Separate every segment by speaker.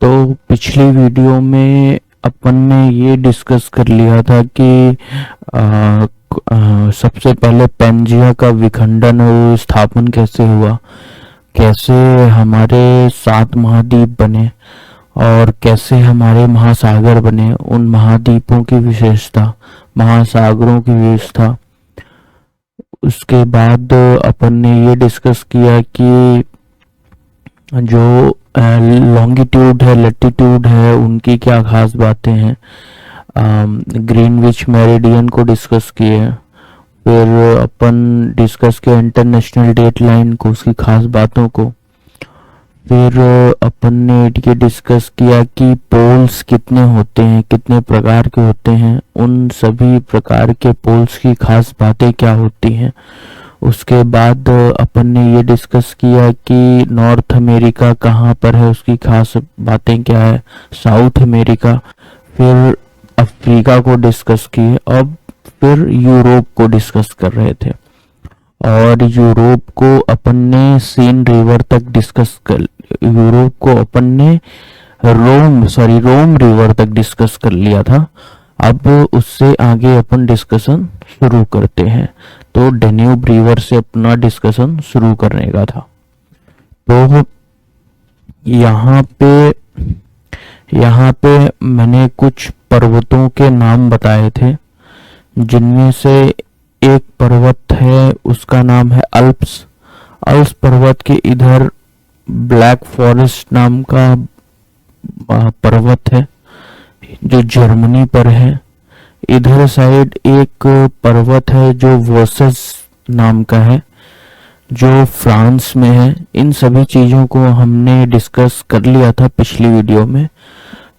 Speaker 1: तो पिछली वीडियो में अपन ने ये डिस्कस कर लिया था कि सबसे पहले पेंजिया का विखंडन और स्थापन कैसे हुआ, कैसे हमारे 7 महाद्वीप बने और कैसे हमारे महासागर बने, उन महाद्वीपों की विशेषता, महासागरों की विशेषता। उसके बाद अपन ने ये डिस्कस किया कि जो लॉन्गिट्यूड है, लैटिट्यूड है, उनकी क्या खास बातें हैं। ग्रीनविच मेरिडियन को डिस्कस किए। फिर अपन डिस्कस किया इंटरनेशनल डेट लाइन को, उसकी खास बातों को। फिर अपन ने ये डिस्कस किया कि पोल्स कितने होते हैं, कितने प्रकार के होते हैं, उन सभी प्रकार के पोल्स की खास बातें क्या होती हैं। उसके बाद अपन ने ये डिस्कस किया कि नॉर्थ अमेरिका कहाँ पर है, उसकी खास बातें क्या है, साउथ अमेरिका। फिर अफ्रीका को डिस्कस किए। अब फिर यूरोप को डिस्कस कर रहे थे और यूरोप को अपन ने सीन रिवर तक डिस्कस कर, यूरोप को अपन ने रोम रिवर तक डिस्कस कर लिया था। अब उससे आगे अपन डिस्कशन शुरू करते हैं। तो डेन्यूब रिवर से अपना डिस्कशन शुरू करने का था। तो यहाँ पे मैंने कुछ पर्वतों के नाम बताए थे, जिनमें से एक पर्वत है, उसका नाम है अल्प्स। अल्प्स पर्वत के इधर ब्लैक फॉरेस्ट नाम का पर्वत है जो जर्मनी पर है। इधर साइड एक पर्वत है जो वोसस नाम का है जो फ्रांस में है। इन सभी चीजों को हमने डिस्कस कर लिया था पिछली वीडियो में।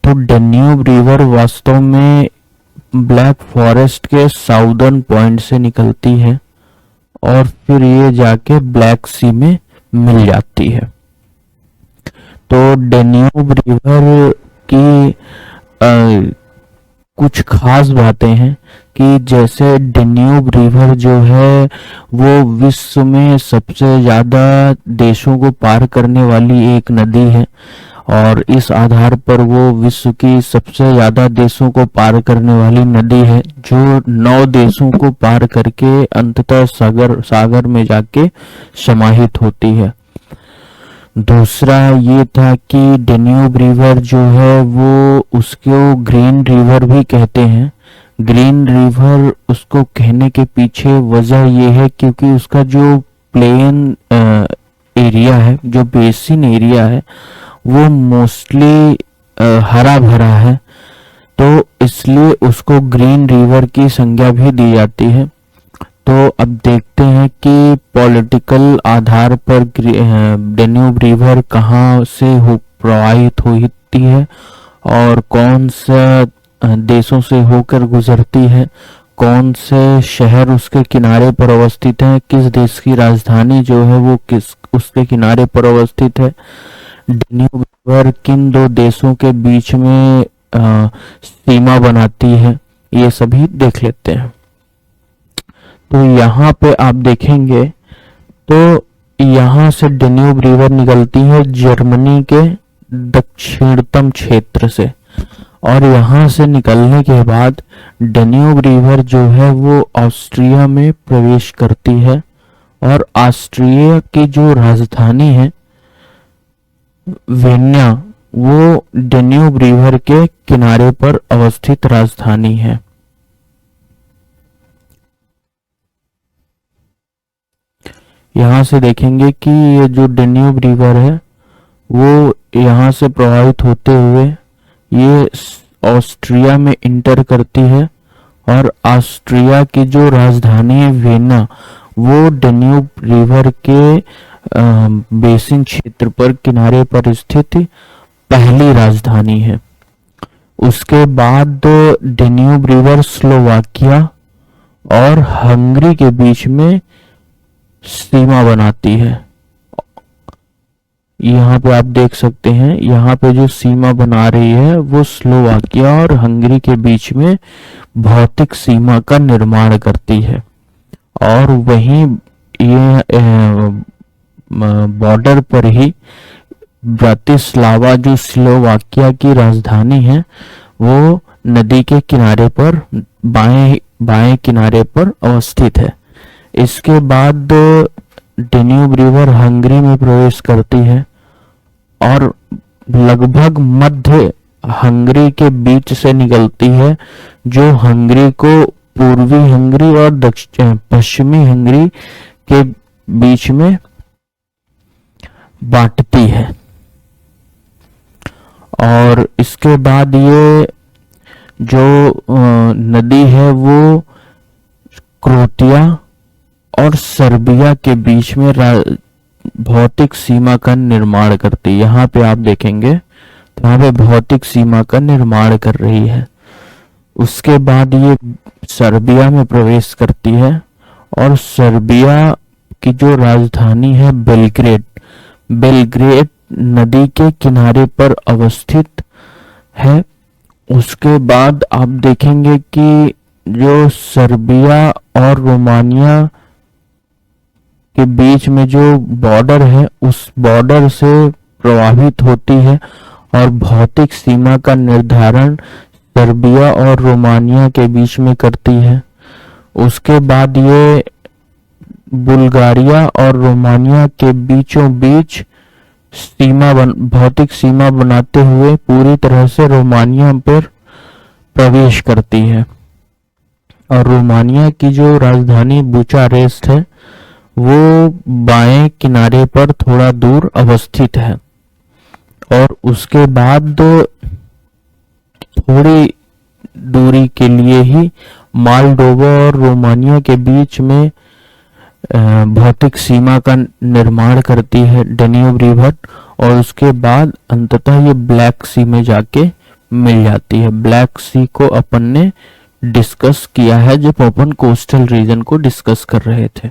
Speaker 1: तो डेन्यूब रिवर वास्तव में ब्लैक फॉरेस्ट के साउदर्न पॉइंट से निकलती है और फिर ये जाके ब्लैक सी में मिल जाती है। तो डेन्यूब रिवर की कुछ खास बातें हैं कि जैसे डेन्यूब रिवर जो है वो विश्व में सबसे ज्यादा देशों को पार करने वाली एक नदी है और इस आधार पर वो विश्व की सबसे ज्यादा देशों को पार करने वाली नदी है, जो 9 देशों को पार करके अंततः सागर में जाके समाहित होती है। दूसरा ये था कि डेन्यूब रिवर जो है वो उसको ग्रीन रिवर भी कहते हैं। ग्रीन रिवर उसको कहने के पीछे वजह ये है क्योंकि उसका जो प्लेन एरिया है, जो बेसिन एरिया है, वो मोस्टली हरा भरा है, तो इसलिए उसको ग्रीन रिवर की संज्ञा भी दी जाती है। तो अब देखते हैं कि पॉलिटिकल आधार पर डेन्यूब रिवर कहाँ से प्रवाहित होती है और कौन सा देशों से होकर गुजरती है, कौन से शहर उसके किनारे पर अवस्थित है, किस देश की राजधानी जो है वो किस उसके किनारे पर अवस्थित है, डेन्यूब रिवर किन 2 देशों के बीच में सीमा बनाती है, ये सभी देख लेते हैं। तो यहाँ पे आप देखेंगे तो यहाँ से डेन्यूब रिवर निकलती है जर्मनी के दक्षिणतम क्षेत्र से और यहाँ से निकलने के बाद डेन्यूब रिवर जो है वो ऑस्ट्रिया में प्रवेश करती है और ऑस्ट्रिया की जो राजधानी है वियना, वो डेन्यूब रिवर के किनारे पर अवस्थित राजधानी है। यहाँ से देखेंगे कि ये जो डेन्यूब रिवर है वो यहाँ से प्रवाहित होते हुए ये ऑस्ट्रिया में इंटर करती है और ऑस्ट्रिया की जो राजधानी है वियना, वो डेन्यूब रिवर के बेसिन क्षेत्र पर किनारे पर स्थित पहली राजधानी है। उसके बाद डेन्यूब रिवर स्लोवाकिया और हंगरी के बीच में सीमा बनाती है। यहाँ पे आप देख सकते हैं, यहाँ पे जो सीमा बना रही है वो स्लोवाकिया और हंगरी के बीच में भौतिक सीमा का निर्माण करती है और वहीं ये बॉर्डर पर ही ब्रातिस्लावा जो स्लोवाकिया की राजधानी है, वो नदी के किनारे पर बाएं बाएं किनारे पर अवस्थित है। इसके बाद डेन्यूब रिवर हंगरी में प्रवेश करती है और लगभग मध्य हंगरी के बीच से निकलती है, जो हंगरी को पूर्वी हंगरी और पश्चिमी हंगरी के बीच में बांटती है। और इसके बाद ये जो नदी है वो क्रोएशिया और सर्बिया के बीच में भौतिक सीमा का निर्माण करती है। यहाँ पे आप देखेंगे तो यहाँ पे भौतिक सीमा का निर्माण कर रही है। उसके बाद ये सर्बिया में प्रवेश करती है और सर्बिया की जो राजधानी है बेलग्रेड, बेलग्रेड नदी के किनारे पर अवस्थित है। उसके बाद आप देखेंगे कि जो सर्बिया और रोमानिया के बीच में जो बॉर्डर है, उस बॉर्डर से प्रभावित होती है और भौतिक सीमा का निर्धारण सर्बिया और रोमानिया के बीच में करती है। उसके बाद ये बुल्गारिया और रोमानिया के बीचों बीच भौतिक सीमा बनाते हुए पूरी तरह से रोमानिया पर प्रवेश करती है। और रोमानिया की जो राजधानी बुचारेस्ट है, वो बाएं किनारे पर थोड़ा दूर अवस्थित है। और उसके बाद थोड़ी दूरी के लिए ही मालडोवा और रोमानिया के बीच में भौतिक सीमा का निर्माण करती है डेन्यूब रिवर। और उसके बाद अंततः ये ब्लैक सी में जाके मिल जाती है। ब्लैक सी को अपन ने डिस्कस किया है जब अपन कोस्टल रीजन को डिस्कस कर रहे थे।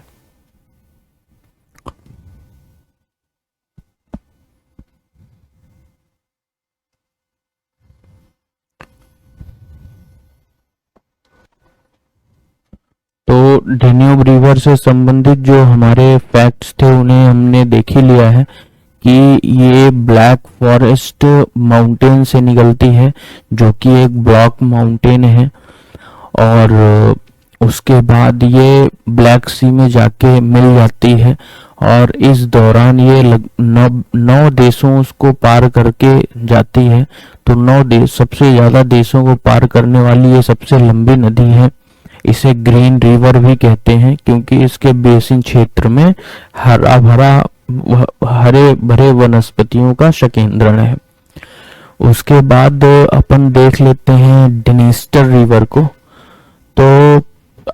Speaker 1: तो डेन्यूब रिवर से संबंधित जो हमारे फैक्ट्स थे उन्हें हमने देख ही लिया है कि ये ब्लैक फॉरेस्ट माउंटेन से निकलती है, जो कि एक ब्लॉक माउंटेन है। और उसके बाद ये ब्लैक सी में जाके मिल जाती है। और इस दौरान ये 9 देशों को पार करके जाती है। तो 9 देश, सबसे ज्यादा देशों को पार करने वाली ये सबसे लंबी नदी है। इसे ग्रीन रिवर भी कहते हैं क्योंकि इसके बेसिन क्षेत्र में हरा भरा हरे भरे वनस्पतियों का संकेंद्रण है। उसके बाद अपन देख लेते हैं डिनीस्टर रिवर को। तो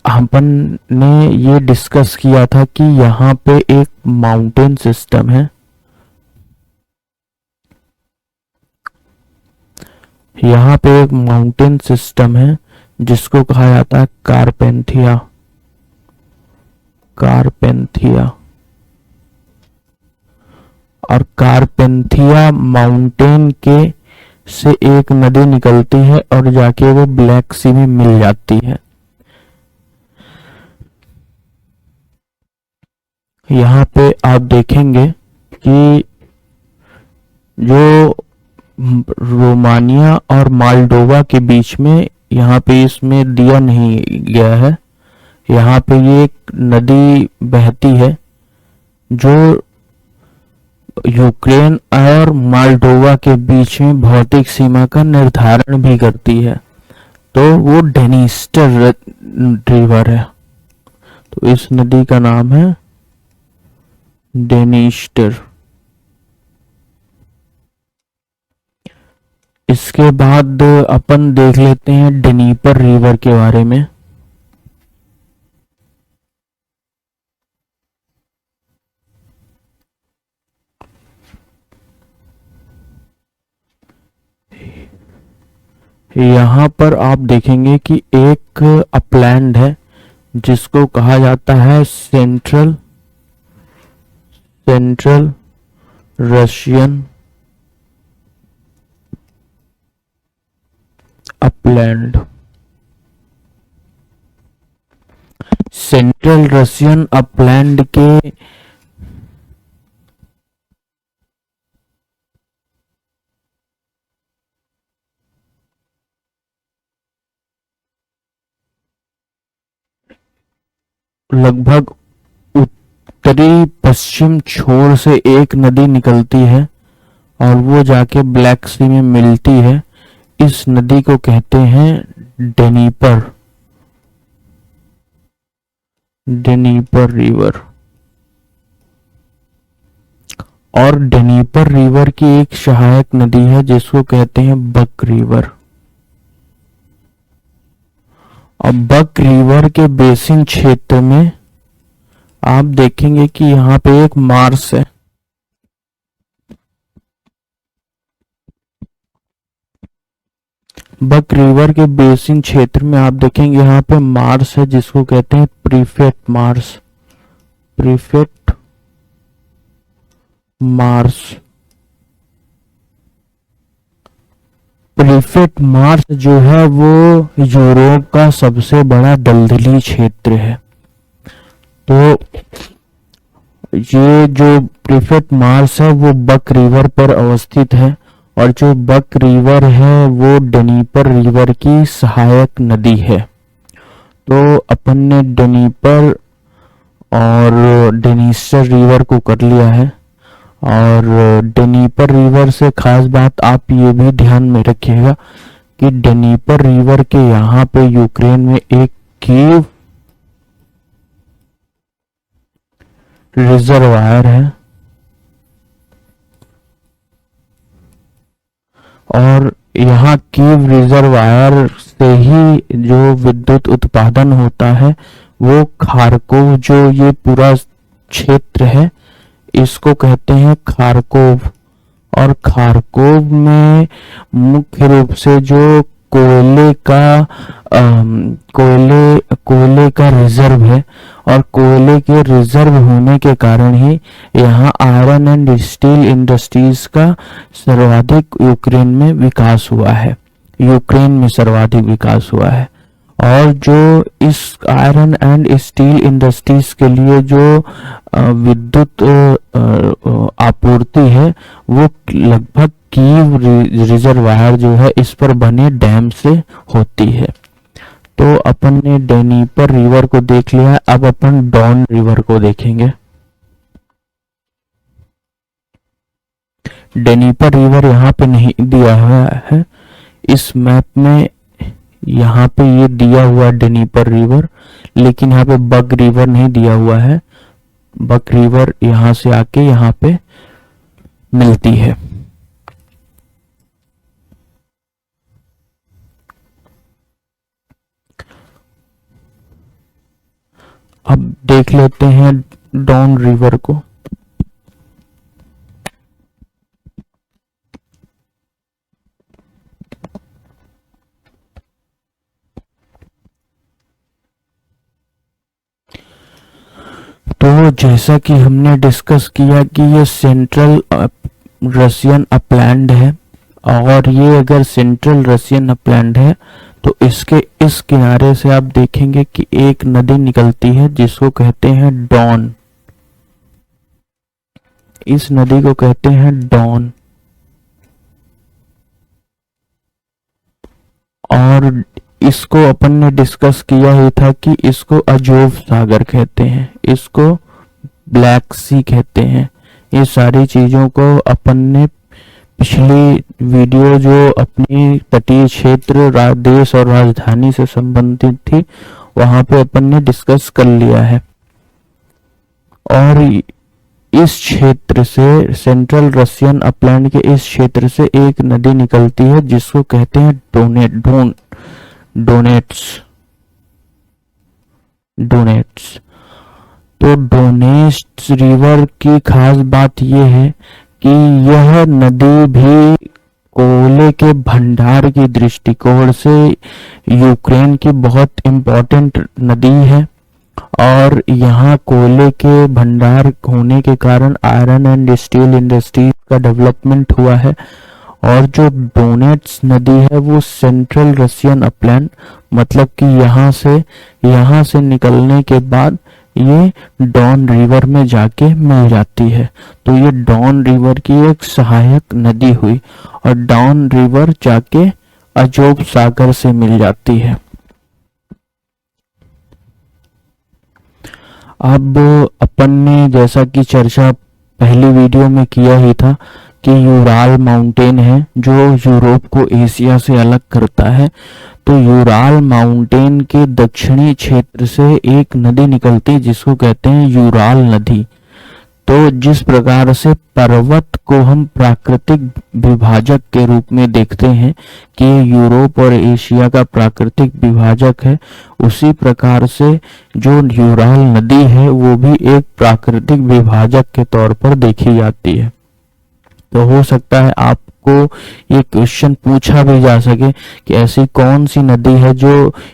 Speaker 1: अपन ने ये डिस्कस किया था कि यहाँ पे एक माउंटेन सिस्टम है। यहाँ पे एक माउंटेन सिस्टम है जिसको कहा जाता है कारपेंथिया। कारपेंथिया और कारपेंथिया माउंटेन के से एक नदी निकलती है और जाके वो ब्लैक सी में मिल जाती है। यहाँ पे आप देखेंगे कि जो रोमानिया और मालडोवा के बीच में, यहाँ पे इसमें दिया नहीं गया है, यहाँ पे ये एक नदी बहती है जो यूक्रेन और मालडोवा के बीच में भौतिक सीमा का निर्धारण भी करती है। तो वो डेनिस्टर रिवर है। तो इस नदी का नाम है डेनिस्टर। इसके बाद अपन देख लेते हैं डनीपर रिवर के बारे में। यहाँ पर आप देखेंगे कि एक अपलैंड है जिसको कहा जाता है central Russian upland. Central Russian upland के लगभग उत्तरी पश्चिम छोर से एक नदी निकलती है और वो जाके ब्लैक सी में मिलती है। इस नदी को कहते हैं डेनीपर, डेनीपर रिवर। और डेनीपर रिवर की एक सहायक नदी है जिसको कहते हैं बक रिवर। और बक रिवर के बेसिन क्षेत्र में आप देखेंगे कि यहाँ पे एक मार्श है। बक रिवर के बेसिन क्षेत्र में आप देखेंगे यहाँ पे मार्श है जिसको कहते हैं प्रीफेट मार्श, प्रीफेट मार्श। प्रीफेट मार्श जो है वो यूरोप का सबसे बड़ा दलदली क्षेत्र है। तो ये जो प्रीफेट मार्श है वो बक रिवर पर अवस्थित है और जो बक रिवर है वो डेनीपर रिवर की सहायक नदी है। तो अपन ने डेनीपर और डेनीसर रिवर को कर लिया है। और डेनीपर रिवर से खास बात आप ये भी ध्यान में रखिएगा कि डेनीपर रिवर के यहाँ पे यूक्रेन में एक कीव रिजर्वायर है और यहाँ कीव रिजर्वायर से ही जो विद्युत उत्पादन होता है वो खारकोव, जो ये पूरा क्षेत्र है इसको कहते हैं खारकोव। और खारकोव में मुख्य रूप से जो कोयले का रिजर्व है और कोयले के रिजर्व होने के कारण ही यहाँ आयरन एंड स्टील इंडस्ट्रीज का सर्वाधिक यूक्रेन में विकास हुआ है, यूक्रेन में सर्वाधिक विकास हुआ है। और जो इस आयरन एंड स्टील इंडस्ट्रीज के लिए जो विद्युत आपूर्ति है वो लगभग कीव रिजर्वायर जो है इस पर बने डैम से होती है। तो अपन ने डेनीपर रिवर को देख लिया, अब अपन डॉन रिवर को देखेंगे। डेनीपर रिवर यहाँ पे नहीं दिया हुआ है इस मैप में, यहाँ पे ये दिया हुआ डेनीपर रिवर, लेकिन यहाँ पे बग रिवर नहीं दिया हुआ है। बक रिवर यहाँ से आके यहाँ पे मिलती है। अब देख लेते हैं डॉन रिवर को। तो जैसा कि हमने डिस्कस किया कि ये सेंट्रल रशियन अपलैंड है और ये अगर सेंट्रल रशियन अपलैंड है तो इसके इस किनारे से आप देखेंगे कि एक नदी निकलती है जिसको कहते हैं डॉन। इस नदी को कहते हैं डॉन। और इसको अपन ने डिस्कस किया ही था कि इसको अजोव सागर कहते हैं, इसको ब्लैक सी कहते हैं। ये सारी चीजों को अपन ने पिछली वीडियो जो अपनी तटीय क्षेत्र देश और राजधानी से संबंधित थी वहां पे अपन ने डिस्कस कर लिया है। और इस क्षेत्र से, सेंट्रल रशियन अपलैंड के इस क्षेत्र से एक नदी निकलती है जिसको कहते हैं डोनेट्स। तो डोनेट्स रिवर की खास बात यह है कि यह नदी भी कोयले के भंडार की दृष्टिकोण से यूक्रेन की बहुत इम्पोर्टेंट नदी है। और यहाँ कोयले के भंडार होने के कारण आयरन एंड स्टील इंडस्ट्री का डेवलपमेंट हुआ है। और जो डोनेट्स नदी है वो सेंट्रल रशियन अपलैंड, मतलब कि यहाँ से निकलने के बाद ये डॉन रिवर में जाके मिल जाती है। तो ये डॉन रिवर की एक सहायक नदी हुई और डॉन रिवर जाके अजोव सागर से मिल जाती है। अब अपन ने जैसा कि चर्चा पहली वीडियो में किया ही था कि यूराल माउंटेन है जो यूरोप को एशिया से अलग करता है। तो यूराल माउंटेन के दक्षिणी क्षेत्र से एक नदी निकलती है जिसको कहते हैं यूराल नदी। तो जिस प्रकार से पर्वत को हम प्राकृतिक विभाजक के रूप में देखते हैं कि यूरोप और एशिया का प्राकृतिक विभाजक है, उसी प्रकार से जो यूराल नदी है वो भी एक प्राकृतिक विभाजक के तौर पर देखी जाती है। तो हो सकता है आपको ये क्वेश्चन पूछा भी जा सके कि ऐसी कौन सी नदी है जो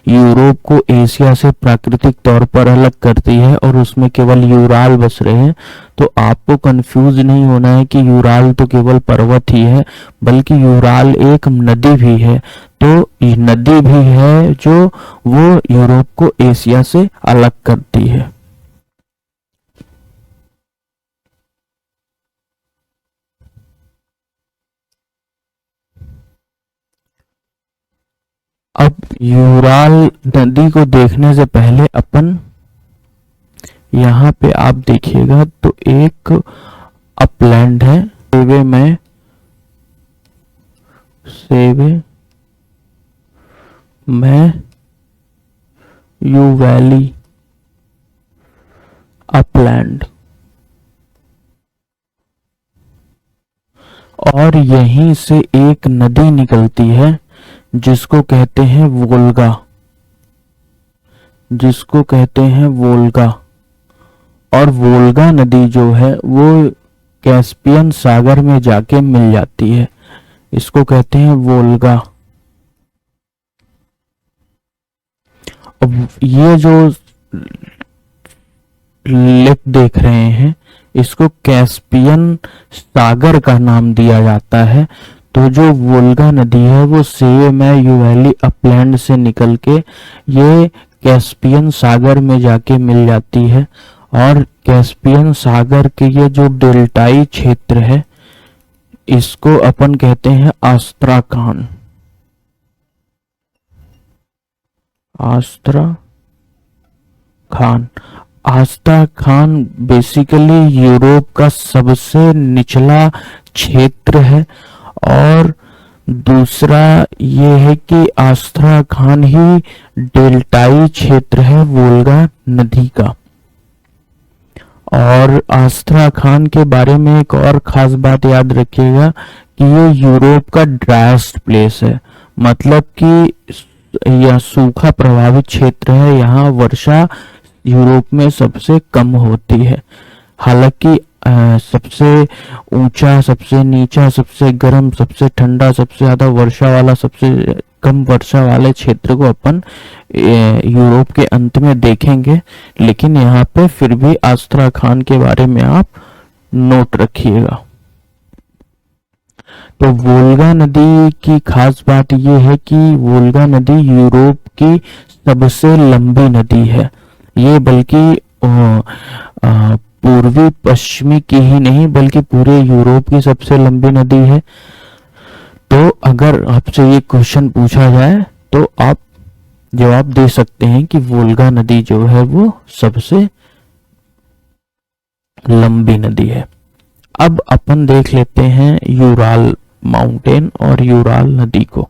Speaker 1: यूरोप को एशिया से प्राकृतिक तौर पर अलग करती है और उसमें केवल यूराल बस रहे हैं। तो आपको कंफ्यूज नहीं होना है कि यूराल तो केवल पर्वत ही है, बल्कि यूराल एक नदी भी है। तो ये नदी भी है जो वो यूरोप को एशिया से अलग करती है। अब यूराल नदी को देखने से पहले अपन यहाँ पे आप देखिएगा तो एक अपलैंड है, सेवे में यू वैली अपलैंड, और यहीं से एक नदी निकलती है जिसको कहते हैं वोल्गा, जिसको कहते हैं वोल्गा। और वोल्गा नदी जो है वो कैस्पियन सागर में जाके मिल जाती है, इसको कहते हैं वोल्गा। अब ये जो लेक देख रहे हैं इसको कैस्पियन सागर का नाम दिया जाता है। तो जो वोल्गा नदी है वो सेवेमैयू वैली अपलैंड से निकल के ये कैस्पियन सागर में जाके मिल जाती है। और कैस्पियन सागर के ये जो डेल्टाई क्षेत्र है इसको अपन कहते हैं आस्त्राखान, आस्त्राखान। आस्त्राखान बेसिकली यूरोप का सबसे निचला क्षेत्र है। और दूसरा ये है कि आस्त्राखान ही डेल्टाई क्षेत्र है वोल्गा नदी का। और आस्त्राखान के बारे में एक और खास बात याद रखिएगा कि ये यूरोप का ड्राइस्ट प्लेस है, मतलब कि यह सूखा प्रभावित क्षेत्र है। यहाँ वर्षा यूरोप में सबसे कम होती है। हालांकि सबसे ऊंचा, सबसे नीचा, सबसे गर्म, सबसे ठंडा, सबसे ज्यादा वर्षा वाला, सबसे कम वर्षा वाले क्षेत्र को अपन यूरोप के अंत में देखेंगे। लेकिन यहाँ पे फिर भी आस्त्राखान के बारे में आप नोट रखिएगा। तो वोल्गा नदी की खास बात यह है कि वोल्गा नदी यूरोप की सबसे लंबी नदी है। ये बल्कि पूर्वी पश्चिमी की ही नहीं बल्कि पूरे यूरोप की सबसे लंबी नदी है। तो अगर आपसे ये क्वेश्चन पूछा जाए तो आप जवाब दे सकते हैं कि वोल्गा नदी जो है वो सबसे लंबी नदी है। अब अपन देख लेते हैं यूराल माउंटेन और यूराल नदी को।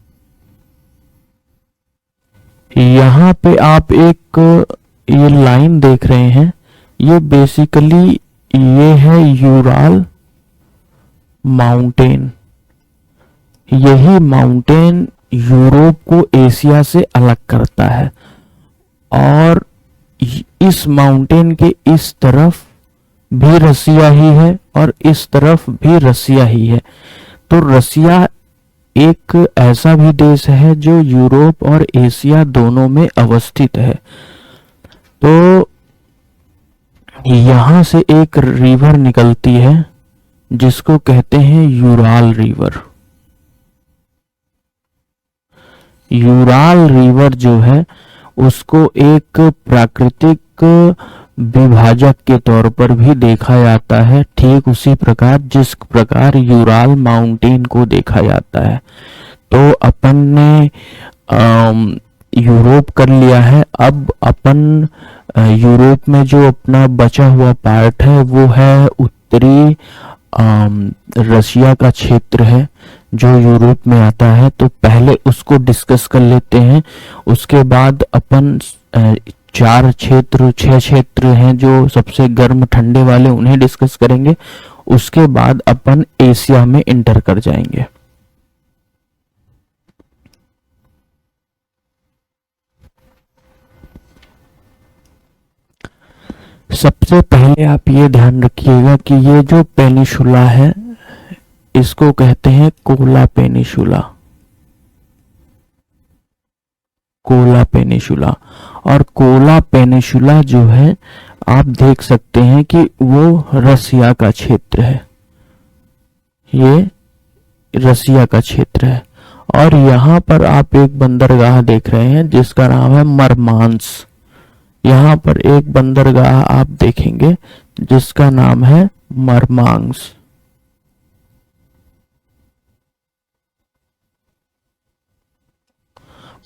Speaker 1: यहाँ पे आप एक ये लाइन देख रहे हैं, ये बेसिकली ये है यूराल माउंटेन। यही माउंटेन यूरोप को एशिया से अलग करता है। और इस माउंटेन के इस तरफ भी रसिया ही है और इस तरफ भी रसिया ही है। तो रसिया एक ऐसा भी देश है जो यूरोप और एशिया दोनों में अवस्थित है। तो यहां से एक रिवर निकलती है जिसको कहते हैं यूराल रिवर। यूराल रिवर जो है उसको एक प्राकृतिक विभाजक के तौर पर भी देखा जाता है, ठीक उसी प्रकार जिस प्रकार यूराल माउंटेन को देखा जाता है। तो अपन ने यूरोप कर लिया है। अब अपन यूरोप में जो अपना बचा हुआ पार्ट है वो है उत्तरी रसिया का क्षेत्र है जो यूरोप में आता है। तो पहले उसको डिस्कस कर लेते हैं, उसके बाद अपन छह क्षेत्र हैं जो सबसे गर्म ठंडे वाले, उन्हें डिस्कस करेंगे। उसके बाद अपन एशिया में इंटर कर जाएंगे। सबसे पहले आप ये ध्यान रखिएगा कि ये जो पेनिसुला है इसको कहते हैं कोला पेनिसुला, कोला पेनिसुला। और कोला पेनिसुला जो है आप देख सकते हैं कि वो रसिया का क्षेत्र है, ये रसिया का क्षेत्र है। और यहाँ पर आप एक बंदरगाह देख रहे हैं जिसका नाम है मरमांस। यहाँ पर एक बंदरगाह आप देखेंगे जिसका नाम है मरमांस।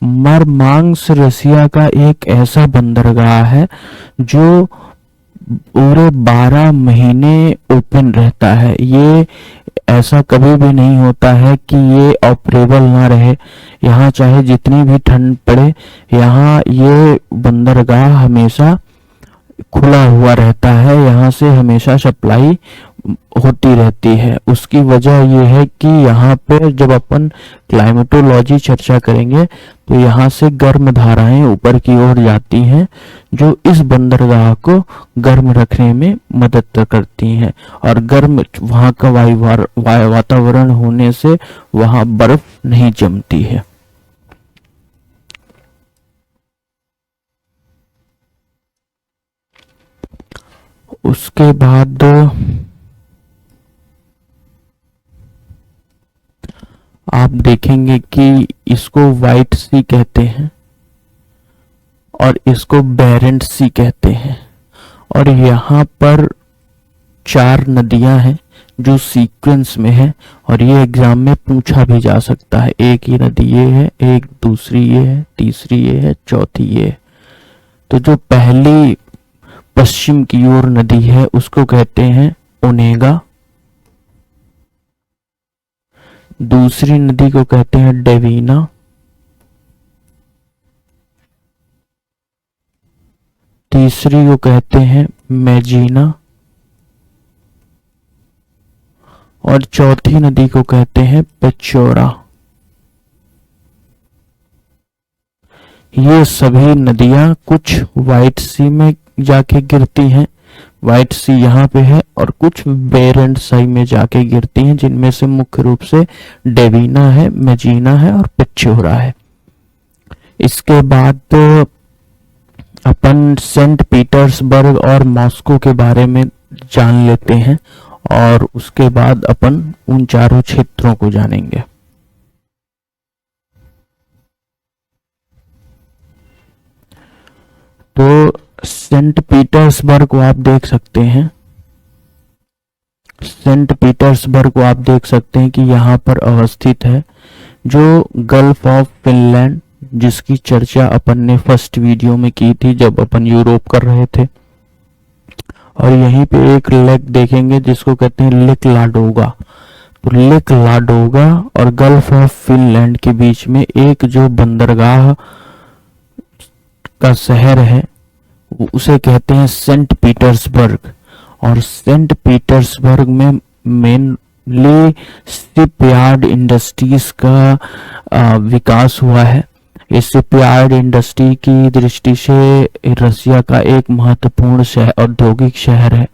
Speaker 1: मरमांस रसिया का एक ऐसा बंदरगाह है जो पूरे 12 महीने ओपन रहता है। ये ऐसा कभी भी नहीं होता है कि ये ऑपरेबल ना रहे। यहाँ चाहे जितनी भी ठंड पड़े, यहाँ ये बंदरगाह हमेशा खुला हुआ रहता है, यहाँ से हमेशा सप्लाई होती रहती है। उसकी वजह यह है कि यहाँ पे जब अपन क्लाइमेटोलॉजी चर्चा करेंगे तो यहाँ से गर्म धाराएं ऊपर की ओर जाती हैं जो इस बंदरगाह को गर्म रखने में मदद करती हैं। और गर्म वहाँ का वातावरण होने से वहाँ बर्फ नहीं जमती है। उसके बाद आप देखेंगे कि इसको व्हाइट सी कहते हैं और इसको बैरेंट सी कहते हैं। और यहाँ पर 4 नदियां हैं जो सीक्वेंस में है और ये एग्जाम में पूछा भी जा सकता है। एक ये नदी ये है, एक दूसरी ये है, तीसरी ये है, चौथी ये है। तो जो पहली पश्चिम की ओर नदी है उसको कहते हैं ओनेगा, दूसरी नदी को कहते हैं डेवीना, तीसरी को कहते हैं मेजीना और चौथी नदी को कहते हैं पेचोरा। ये सभी नदियां कुछ व्हाइट सी में जाके गिरती हैं, व्हाइट सी यहाँ पे है, और कुछ बेरेंट सी में जाके गिरती हैं जिनमें से मुख्य रूप से डेवीना है, मेजीना है और पेचोरा है। इसके बाद अपन सेंट पीटर्सबर्ग और मॉस्को के बारे में जान लेते हैं और उसके बाद अपन उन चारों क्षेत्रों को जानेंगे। तो सेंट पीटर्सबर्ग को आप देख सकते हैं, सेंट पीटर्सबर्ग को आप देख सकते हैं कि यहाँ पर अवस्थित है, जो गल्फ ऑफ फिनलैंड जिसकी चर्चा अपन ने फर्स्ट वीडियो में की थी जब अपन यूरोप कर रहे थे। और यहीं पे एक लेक देखेंगे जिसको कहते हैं लेक लाडोगा। तो लेक लाडोगा और गल्फ ऑफ फिनलैंड के बीच में एक जो बंदरगाह का शहर है उसे कहते हैं सेंट पीटर्सबर्ग। और सेंट पीटर्सबर्ग में मेनली शिपयार्ड इंडस्ट्रीज का विकास हुआ है। इस शिपयार्ड इंडस्ट्री की दृष्टि से रसिया का एक महत्वपूर्ण औद्योगिक शहर है।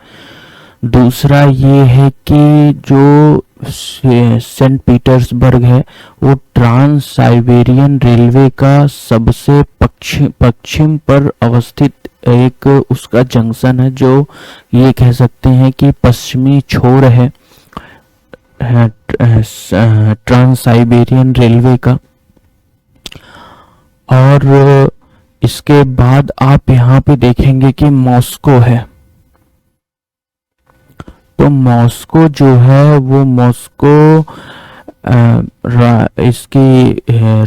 Speaker 1: दूसरा ये है कि जो सेंट पीटर्सबर्ग है वो ट्रांस साइबेरियन रेलवे का सबसे पश्चिम पर अवस्थित एक उसका जंक्शन है, जो ये कह सकते हैं कि पश्चिमी छोर है ट्रांस साइबेरियन रेलवे का। और इसके बाद आप यहाँ पे देखेंगे कि मॉस्को है। तो मॉस्को जो है वो मॉस्को इसकी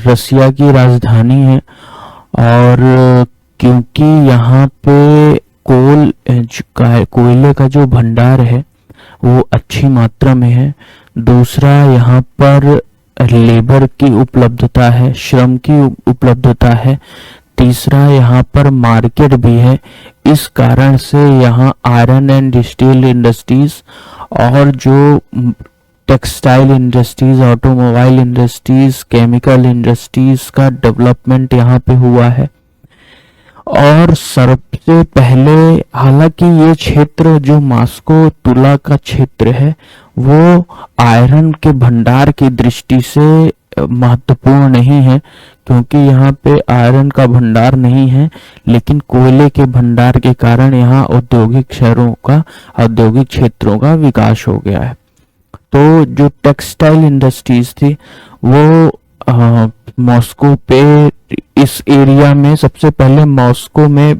Speaker 1: रसिया की राजधानी है। और क्योंकि यहाँ पे कोयले का जो भंडार है वो अच्छी मात्रा में है। दूसरा, यहाँ पर लेबर की उपलब्धता है, श्रम की उपलब्धता है। तीसरा, यहाँ पर मार्केट भी है। इस कारण से यहाँ आयरन एंड स्टील इंडस्ट्रीज और जो textile industries, automobile industries, chemical industries का डेवलपमेंट यहाँ पे हुआ है। और सबसे पहले, हालांकि ये क्षेत्र जो मॉस्को तुला का क्षेत्र है वो आयरन के भंडार की दृष्टि से महत्वपूर्ण नहीं है, क्योंकि यहाँ पे आयरन का भंडार नहीं है, लेकिन कोयले के भंडार के कारण यहाँ औद्योगिक औद्योगिक क्षेत्रों का विकास हो गया है। तो जो टेक्सटाइल इंडस्ट्रीज थी वो मॉस्को पे, इस एरिया में सबसे पहले मॉस्को में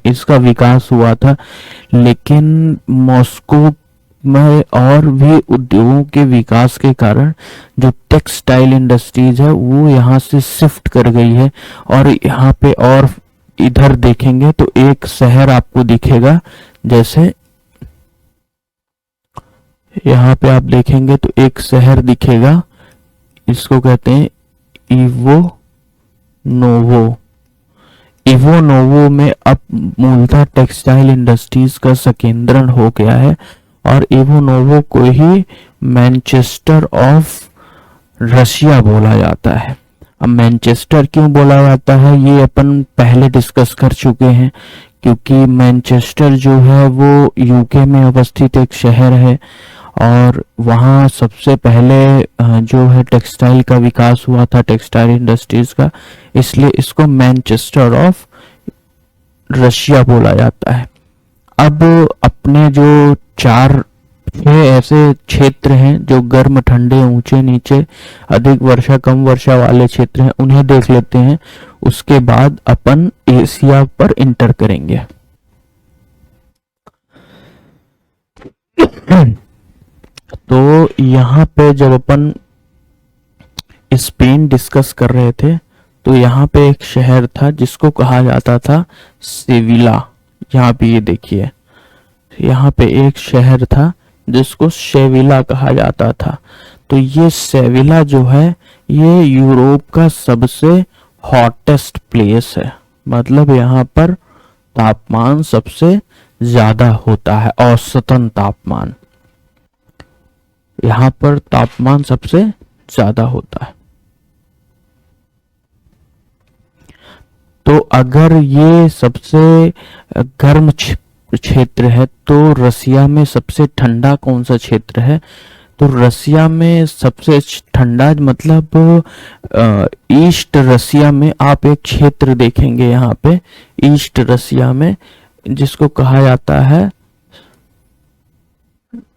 Speaker 1: इसका विकास हुआ था, लेकिन मॉस्को में और भी उद्योगों के विकास के कारण जो टेक्सटाइल इंडस्ट्रीज है वो यहाँ से शिफ्ट कर गई है। और यहाँ पे और इधर देखेंगे तो एक शहर आपको दिखेगा, जैसे यहाँ पे आप देखेंगे तो एक शहर दिखेगा, इसको कहते हैं इवो नोवो में अब मूलतः टेक्सटाइल इंडस्ट्रीज का संकेंद्रण हो गया है। और इवो नोवो को ही मैनचेस्टर ऑफ रशिया बोला जाता है। अब मैनचेस्टर क्यों बोला जाता है ये अपन पहले डिस्कस कर चुके हैं, क्योंकि मैनचेस्टर जो है वो यूके में अवस्थित एक शहर है और वहाँ सबसे पहले जो है टेक्सटाइल का विकास हुआ था, टेक्सटाइल इंडस्ट्रीज का, इसलिए इसको मैनचेस्टर ऑफ रशिया बोला जाता है। अब अपने जो 4-6 ऐसे क्षेत्र हैं जो गर्म, ठंडे, ऊंचे नीचे, अधिक वर्षा, कम वर्षा वाले क्षेत्र हैं, उन्हें देख लेते हैं। उसके बाद अपन एशिया पर इंटर करेंगे। तो यहाँ पे जब अपन स्पेन डिस्कस कर रहे थे तो यहाँ पे एक शहर था जिसको कहा जाता था सेविला। यहाँ पे ये देखिए, यहाँ पे एक शहर था जिसको सेविला कहा जाता था। तो ये सेविला जो है ये यूरोप का सबसे हॉटेस्ट प्लेस है, मतलब यहाँ पर तापमान सबसे ज्यादा होता है, औसतन तापमान यहाँ पर तापमान सबसे ज्यादा होता है। तो अगर ये सबसे गर्म क्षेत्र है तो रसिया में सबसे ठंडा कौन सा क्षेत्र है? तो रसिया में सबसे ठंडा मतलब ईस्ट रसिया में आप एक क्षेत्र देखेंगे यहाँ पे, ईस्ट रसिया में, जिसको कहा जाता है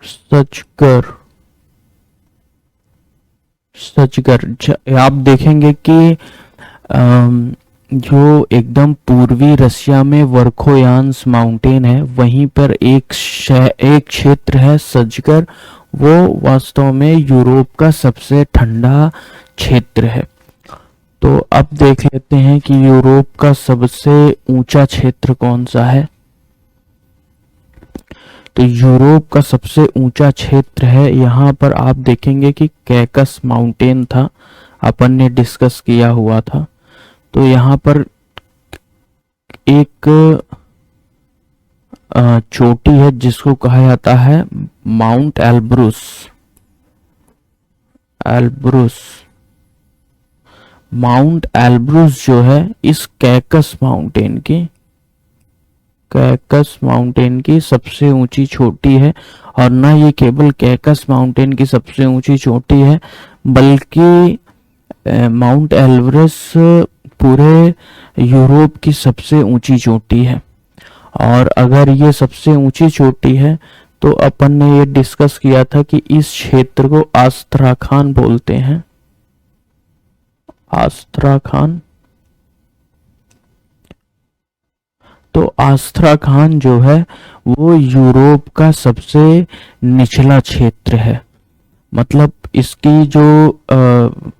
Speaker 1: सचगर। आप देखेंगे कि जो एकदम पूर्वी रसिया में वर्खोयांस माउंटेन है, वहीं पर एक क्षेत्र है सजगर, वो वास्तव में यूरोप का सबसे ठंडा क्षेत्र है। तो अब देख लेते हैं कि यूरोप का सबसे ऊंचा क्षेत्र कौन सा है। तो यूरोप का सबसे ऊंचा क्षेत्र है, यहाँ पर आप देखेंगे कि कैकस माउंटेन था, अपन ने डिस्कस किया हुआ था। तो यहाँ पर एक चोटी है जिसको कहा जाता है माउंट एल्ब्रुस। माउंट एल्ब्रुस जो है इस कैकस माउंटेन की सबसे ऊंची चोटी है। और ना ये केवल कैकस माउंटेन की सबसे ऊंची चोटी है, बल्कि माउंट एल्ब्रुस पूरे यूरोप की सबसे ऊंची चोटी है। और अगर ये सबसे ऊंची चोटी है तो अपन ने ये डिस्कस किया था कि इस क्षेत्र को आस्त्राखान बोलते हैं, आस्त्राखान। तो आस्त्राखान जो है वो यूरोप का सबसे निचला क्षेत्र है, मतलब इसकी जो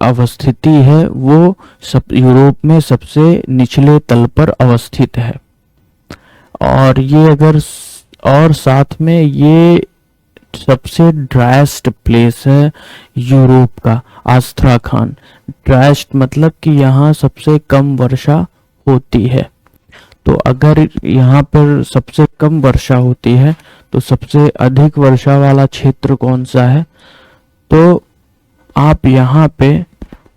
Speaker 1: अवस्थिति है वो सब यूरोप में सबसे निचले तल पर अवस्थित है। और ये अगर और साथ में ये सबसे ड्राइस्ट प्लेस है यूरोप का, आस्ट्राखान। ड्राइस्ट मतलब कि यहाँ सबसे कम वर्षा होती है। तो अगर यहाँ पर सबसे कम वर्षा होती है तो सबसे अधिक वर्षा वाला क्षेत्र कौन सा है? तो आप यहाँ पे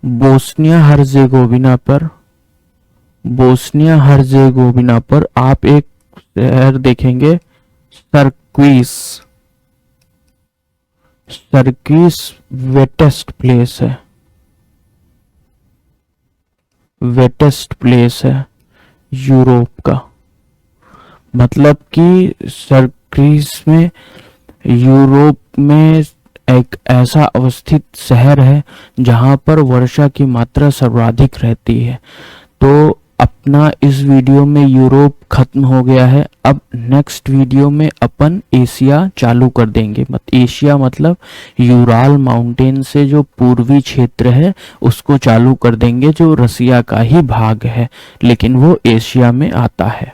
Speaker 1: बोस्निया हर्जेगोविना पर आप एक शहर देखेंगे, सर्किस वेटेस्ट प्लेस है यूरोप का। मतलब कि सर्किस में यूरोप में एक ऐसा अवस्थित शहर है जहां पर वर्षा की मात्रा सर्वाधिक रहती है। तो अपना इस वीडियो में यूरोप खत्म हो गया है। अब नेक्स्ट वीडियो में अपन एशिया चालू कर देंगे। एशिया मतलब यूराल माउंटेन से जो पूर्वी क्षेत्र है उसको चालू कर देंगे, जो रसिया का ही भाग है लेकिन वो एशिया में आता है।